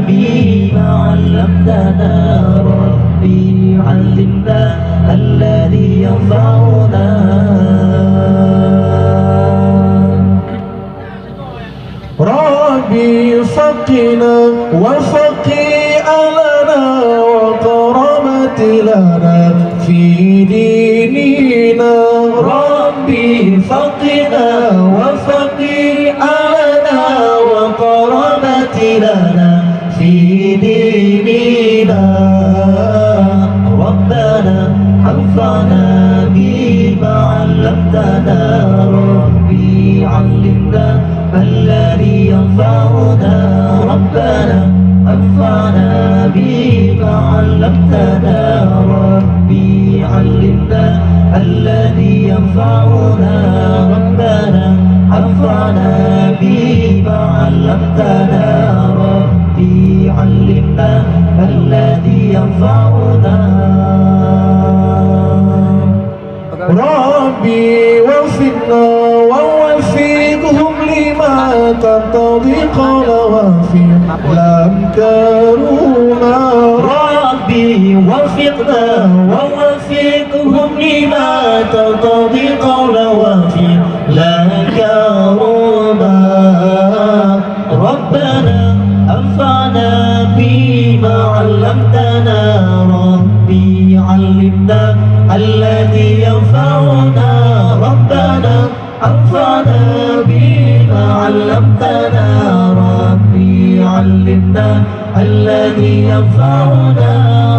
بما علمتنا ربي علمنا الذي ينفعنا ربي فقنا وفقي أهلنا وكرمت لنا في ديننا ربي فقنا وفقي أهلنا وكرمت لنا في ديننا ربنا أنفعنا بما علمتنا ربي علمنا الذي ينفعنا ربنا أنفعنا بما علمتنا ربي علمنا الذي ينفعنا ربنا أنفعنا بما علمتنا ربي علمنا الذي ينفعنا ربي وفقنا ووفقهم لما تقتضي قول وفق لم كرونا ربي وفقنا ووفقهم لما تقتضي قول وفق لك ربنا ربنا أنفعنا بما علمتنا ربي علمنا الذي ينفعنا ربنا أنفعنا بما علمتنا ربي علمنا الذي ينفعنا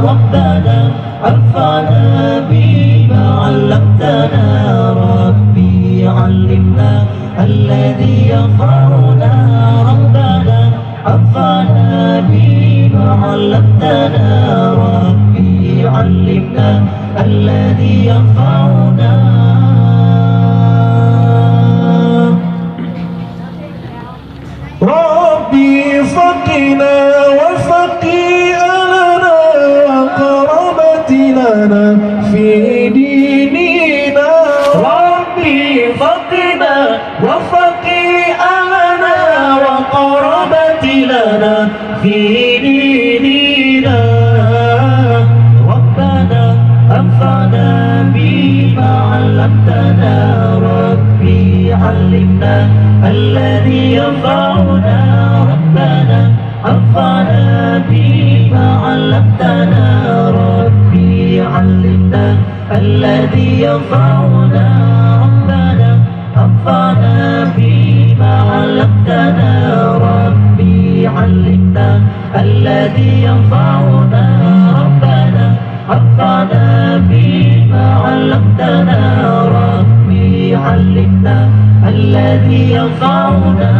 ربنا أنفعنا بما علمتنا ربي علمنا الذي ينفعنا ربنا أنفعنا بما علمتنا ربي علمنا الذي ينفعنا ربي فقنا وفقي أهلنا وكرمت لنا في ديننا ربي فقنا وفقي أهلنا وقربت لنا في ديننا ربنا أنفعنا بما علمتنا ربي علمنا الذي ينفعنا ربنا أنفعنا بما علمتنا ربي علمنا الذي ينفعنا ربنا أنفعنا بما علمتنا ربي علمنا الذي ينفعنا ربنا أنفعنا بما علمتنا ربي علمنا الذي ينفعنا